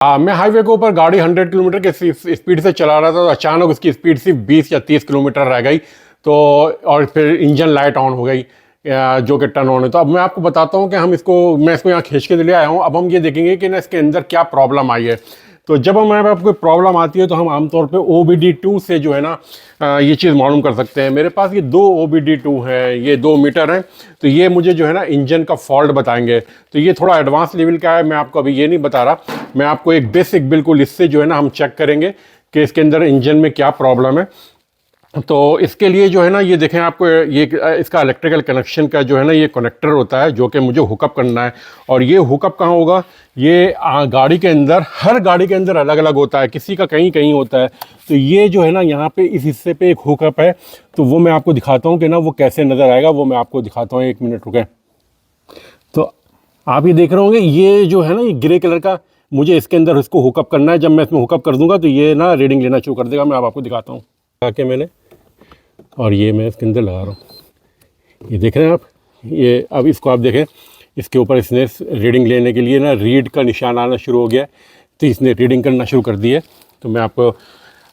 मैं हाईवे के ऊपर गाड़ी 100 किलोमीटर के स्पीड से चला रहा था, तो अचानक उसकी स्पीड सिर्फ 20 या 30 किलोमीटर रह गई। तो और फिर इंजन लाइट ऑन हो गई, जो कि टर्न ऑन है। तो अब मैं आपको बताता हूँ कि मैं इसको यहाँ खींच के ले आया हूँ। अब हम ये देखेंगे कि ना इसके अंदर क्या प्रॉब्लम आई है। तो जब हमारे पास कोई प्रॉब्लम आती है तो हम आमतौर पे OBD2 से जो है ना ये चीज़ मालूम कर सकते हैं। मेरे पास ये 2 OBD2 हैं, ये 2 मीटर हैं। तो ये मुझे जो है ना इंजन का फॉल्ट बताएंगे। तो ये थोड़ा एडवांस लेवल का है, मैं आपको अभी ये नहीं बता रहा। मैं आपको एक बेसिक बिल्कुल इससे जो है ना हम चेक करेंगे कि इसके अंदर इंजन में क्या प्रॉब्लम है। तो इसके लिए जो है ना ये देखें, आपको ये इसका इलेक्ट्रिकल कनेक्शन का जो है ना ये कनेक्टर होता है, जो कि मुझे हुकअप करना है। और ये हुकअप कहाँ होगा? ये गाड़ी के अंदर, हर गाड़ी के अंदर अलग अलग होता है, किसी का कहीं कहीं होता है। तो ये जो है ना यहाँ पे इस हिस्से पे एक हुकअप है। तो वो मैं आपको दिखाता हूँ कि ना वो कैसे नज़र आएगा, वो मैं आपको दिखाता हूँ। 1 मिनट रुकें। तो आप ये देख रहे होंगे, ये जो है ना ये ग्रे कलर का, मुझे इसके अंदर इसको हुकअप करना है। जब मैं इसमें हुकअप कर दूंगा तो ये ना रीडिंग लेना शुरू कर देगा। मैं अब आपको दिखाता हूँ आके मैंने, और ये मैं इसके अंदर लगा रहा हूँ। ये देख रहे हैं आप, ये अब इसको आप देखें, इसके ऊपर इसने रीडिंग लेने के लिए ना रीड का निशान आना शुरू हो गया है। तो इसने रीडिंग करना शुरू कर दी है। तो मैं आपको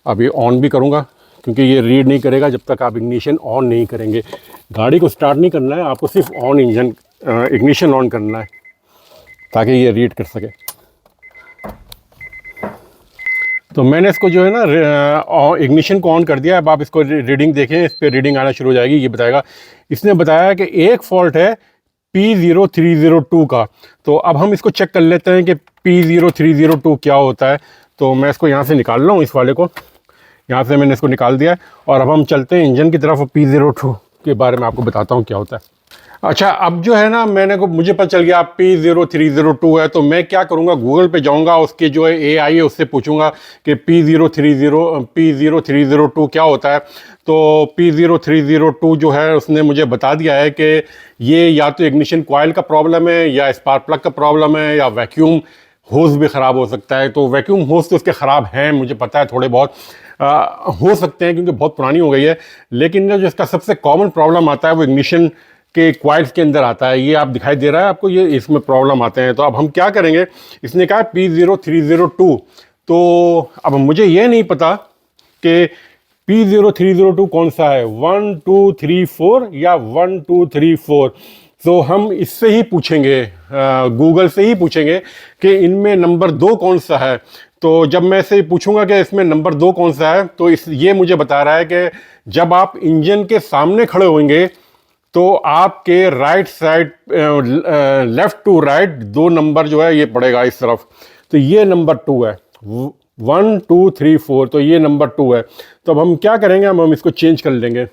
अभी ऑन भी करूँगा, क्योंकि ये रीड नहीं करेगा जब तक आप इग्निशन ऑन नहीं करेंगे। गाड़ी को स्टार्ट नहीं करना है आपको, सिर्फ इग्निशन ऑन करना है ताकि ये रीड कर सके। तो मैंने इसको जो है ना इग्निशन को ऑन कर दिया। अब आप इसको रीडिंग देखें, इस पर रीडिंग आना शुरू हो जाएगी। ये बताएगा, इसने बताया कि एक फॉल्ट है P0302 का। तो अब हम इसको चेक कर लेते हैं कि P0302 क्या होता है। तो मैं इसको यहाँ से निकाल रहा हूँ, इस वाले को यहाँ से मैंने इसको निकाल दिया है। और अब हम चलते हैं इंजन की तरफ। P02 के बारे में आपको बताता हूँ क्या होता है। अच्छा, अब जो है ना मुझे पता चल गया P0302 है। तो मैं क्या करूँगा, गूगल पे जाऊँगा, उसके जो है AI है उससे पूछूंगा कि P0302 क्या होता है। तो P0302 जो है उसने मुझे बता दिया है कि ये या तो इग्निशन कॉइल का प्रॉब्लम है, या स्पार्क प्लग का प्रॉब्लम है, या वैक्यूम होस भी ख़राब हो सकता है। तो वैक्यूम होस तो उसके ख़राब हैं, मुझे पता है, थोड़े बहुत हो सकते हैं क्योंकि बहुत पुरानी हो गई है। लेकिन जो इसका सबसे कॉमन प्रॉब्लम आता है वो इग्निशन के क्वाइल्स के अंदर आता है। ये आप दिखाई दे रहा है आपको, ये इसमें प्रॉब्लम आते हैं। तो अब हम क्या करेंगे, इसने कहा P0302। तो अब मुझे ये नहीं पता कि P0302 कौन सा है, 1 2 3 4 या 1 2 3 4। तो हम इससे ही पूछेंगे, गूगल से ही पूछेंगे कि इनमें नंबर 2 कौन सा है। तो जब मैं इससे पूछूंगा कि इसमें नंबर 2 कौन सा है, तो ये मुझे बता रहा है कि जब आप इंजन के सामने खड़े होंगे तो आपके right side, left to right 2 number जो है ये पड़ेगा इस तरफ। तो ये नंबर 2 है, 1 2 3 4। तो ये नंबर 2 है। तो अब हम क्या करेंगे, हम इसको चेंज कर लेंगे।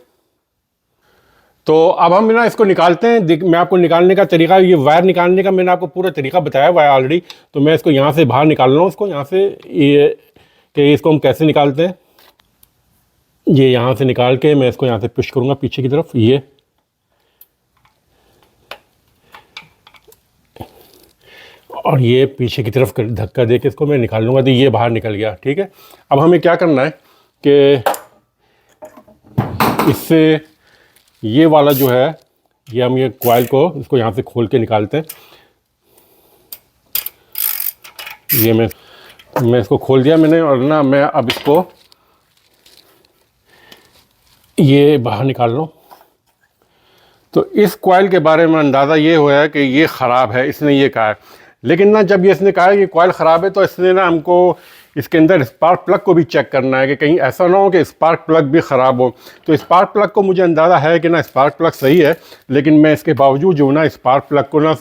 तो अब हम ना इसको निकालते हैं। मैं आपको निकालने का तरीका, ये वायर निकालने का मैंने आपको पूरा तरीका बताया हुआ है ऑलरेडी। तो मैं इसको यहाँ से बाहर निकाल रहा हूँ, इसको यहाँ से, ये कि इसको हम कैसे निकालते हैं। ये यहाँ से निकाल के मैं इसको यहाँ से पुश करूँगा पीछे की तरफ, ये, और ये पीछे की तरफ धक्का दे के इसको मैं निकाल लूँगा। तो ये बाहर निकल गया, ठीक है। अब हमें क्या करना है कि इससे ये वाला जो है, ये हम ये कॉइल को इसको यहाँ से खोल के निकालते हैं। ये मैं इसको खोल दिया मैंने, और ना मैं अब इसको ये बाहर निकाल लूँ। तो इस कॉइल के बारे में अंदाज़ा ये हुआ है कि ये ख़राब है, इसने ये कहा है। लेकिन ना जब ये इसने कहा है कि कॉइल ख़राब है, तो इसने ना हमको इसके अंदर स्पार्क प्लग को भी चेक करना है कि कहीं ऐसा ना हो कि स्पार्क प्लग भी ख़राब हो। तो स्पार्क प्लग को मुझे अंदाज़ा है कि ना स्पार्क प्लग सही है, लेकिन मैं इसके बावजूद जो ना स्पार्क प्लग को ना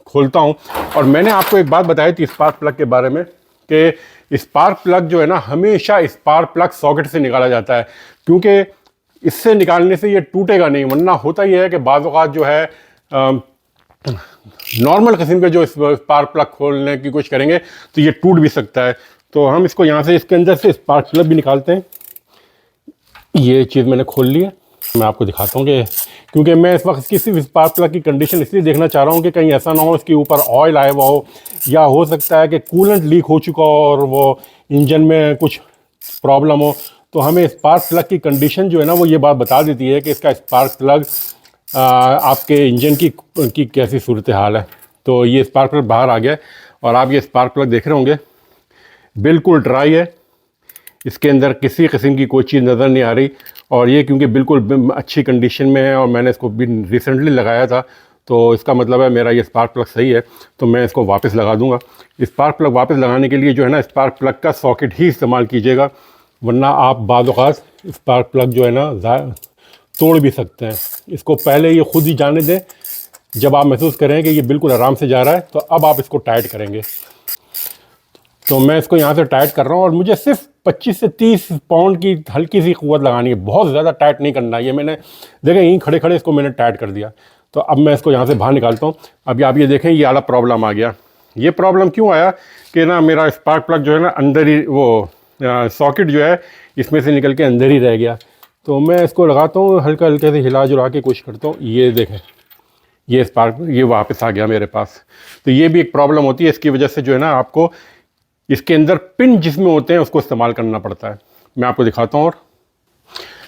खोलता हूँ। और मैंने आपको एक बात बताई थी स्पार्क प्लग के बारे में कि स्पार्क प्लग जो है ना हमेशा स्पार्क प्लग सॉकेट से निकाला जाता है, क्योंकि इससे निकालने से ये टूटेगा नहीं। वरना होता यह है कि बाज़ औक़ात जो है नॉर्मल किस्म के जो स्पार्क प्लग खोलने की कोशिश करेंगे तो ये टूट भी सकता है। तो हम इसको यहाँ से, इसके अंदर से स्पार्क प्लग भी निकालते हैं। ये चीज़ मैंने खोल ली है। मैं आपको दिखाता हूँ कि, क्योंकि मैं इस वक्त इसकी सिर्फ स्पार्क प्लग की कंडीशन इसलिए देखना चाह रहा हूँ कि कहीं ऐसा ना हो इसके ऊपर ऑयल आया हुआ हो, या हो सकता है कि कूलेंट लीक हो चुका हो और वो इंजन में कुछ प्रॉब्लम हो। तो हमें स्पार्क प्लग की कंडीशन जो है ना वो ये बात बता देती है कि इसका स्पार्क प्लग आपके इंजन की कैसी सूरत हाल है। तो ये स्पार्क प्लग बाहर आ गया, और आप ये स्पार्क प्लग देख रहे होंगे, बिल्कुल ड्राई है, इसके अंदर किसी किस्म की कोई चीज़ नज़र नहीं आ रही। और ये क्योंकि बिल्कुल अच्छी कंडीशन में है और मैंने इसको भी रिसेंटली लगाया था, तो इसका मतलब है मेरा ये स्पार्क प्लग सही है। तो मैं इसको वापस लगा दूंगा। स्पार्क प्लग वापस लगाने के लिए जो है ना, स्पार्क प्लग का सॉकेट ही इस्तेमाल कीजिएगा, वरना आप बाद औक़ात स्पार्क प्लग जो है ना तोड़ भी सकते हैं। इसको पहले ये खुद ही जाने दें, जब आप महसूस करें कि ये बिल्कुल आराम से जा रहा है तो अब आप इसको टाइट करेंगे। तो मैं इसको यहाँ से टाइट कर रहा हूँ और मुझे सिर्फ 25 से 30 पाउंड की हल्की सी क़ुव्वत लगानी है, बहुत ज़्यादा टाइट नहीं करना है। ये मैंने देखा यहीं खड़े खड़े इसको मैंने टाइट कर दिया। तो अब मैं इसको यहाँ से बाहर निकालता हूँ। अब आप ये देखें, ये वाला प्रॉब्लम आ गया। ये प्रॉब्लम क्यों आया कि ना मेरा स्पार्क प्लग जो है ना अंदर ही, वो सॉकेट जो है इसमें से निकल के अंदर ही रह गया। तो मैं इसको लगाता हूँ, हल्का हल्के से हिला जुला के कोशिश करता हूँ। ये देखें, ये स्पार्क ये वापस आ गया मेरे पास। तो ये भी एक प्रॉब्लम होती है। इसकी वजह से जो है ना आपको इसके अंदर पिन जिसमें होते हैं उसको इस्तेमाल करना पड़ता है। मैं आपको दिखाता हूँ। और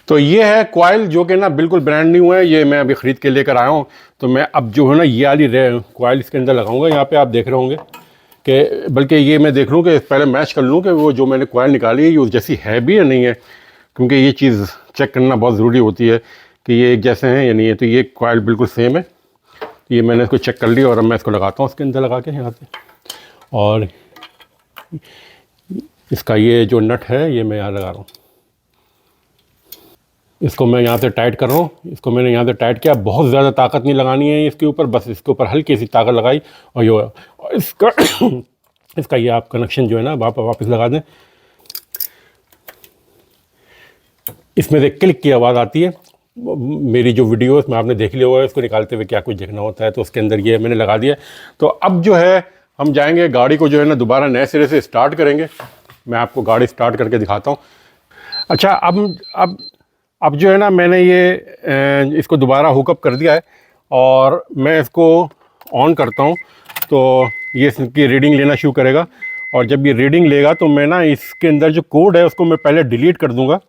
तो ये है कॉइल, जो कि ना बिल्कुल ब्रांड न्यू है। ये मैं अभी ख़रीद के लेकर आया हूँ। तो मैं अब जो है ना ये वाली कॉइल इसके अंदर लगाऊंगा। यहाँ पे आप देख रहे होंगे कि, बल्कि ये मैं देख लूँ कि पहले मैच कर लूँ कि वो जो मैंने कॉइल निकाली है ये उस जैसी है भी या नहीं है, क्योंकि ये चीज़ चेक करना बहुत ज़रूरी होती है कि ये एक जैसे हैं या नहीं है। तो ये कॉइल बिल्कुल सेम है। ये मैंने इसको चेक कर लिया और अब मैं इसको लगाता हूँ इसके अंदर लगा के यहाँ पे। और इसका ये जो नट है ये मैं यहाँ लगा रहा हूँ। इसको मैं यहाँ से टाइट कर रहा हूँ। इसको मैंने यहाँ से टाइट किया। बहुत ज़्यादा ताकत नहीं लगानी है इसके ऊपर, बस इसके ऊपर हल्की सी ताकत लगाई और ये और इसका इसका ये आप कनेक्शन जो है ना वापस लगा दें। इसमें से क्लिक की आवाज़ आती है। मेरी जो वीडियो है उसमें आपने देख लिया हुआ है, इसको निकालते हुए क्या कुछ देखना होता है। तो उसके अंदर ये मैंने लगा दिया। तो अब जो है हम जाएंगे गाड़ी को जो है ना दोबारा नए सिरे से स्टार्ट करेंगे। मैं आपको गाड़ी स्टार्ट करके दिखाता हूँ। अच्छा, अब जो है ना मैंने ये इसको दोबारा हुकअप कर दिया है और मैं इसको ऑन करता हूँ। तो ये इसकी रीडिंग लेना शुरू करेगा और जब ये रीडिंग लेगा तो मैं ना इसके अंदर जो कोड है उसको मैं पहले डिलीट कर दूँगा।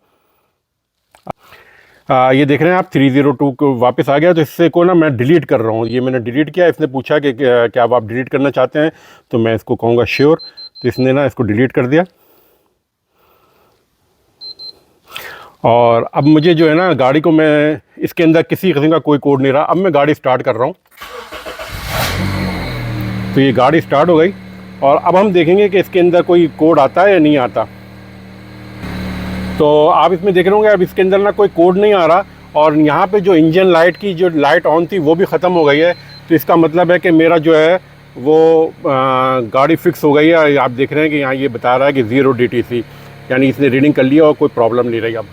ये देख रहे हैं आप 302 को वापस आ गया। तो इससे को ना मैं डिलीट कर रहा हूँ। ये मैंने डिलीट किया। इसने पूछा कि क्या आप डिलीट करना चाहते हैं, तो मैं इसको कहूँगा श्योर। तो इसने ना इसको डिलीट कर दिया। और अब मुझे जो है ना गाड़ी को, मैं इसके अंदर किसी किस्म का कोई कोड नहीं रहा। अब मैं गाड़ी स्टार्ट कर रहा हूँ। तो ये गाड़ी स्टार्ट हो गई और अब हम देखेंगे कि इसके अंदर कोई कोड आता है या नहीं आता। तो आप इसमें देख रहे होंगे अब इसके अंदर ना कोई कोड नहीं आ रहा और यहाँ पे जो इंजन लाइट की जो लाइट ऑन थी वो भी ख़त्म हो गई है। तो इसका मतलब है कि मेरा जो है वो गाड़ी फिक्स हो गई है। आप देख रहे हैं कि यहाँ ये बता रहा है कि 0 DTC, यानी इसने रीडिंग कर लिया और कोई प्रॉब्लम नहीं रही अब।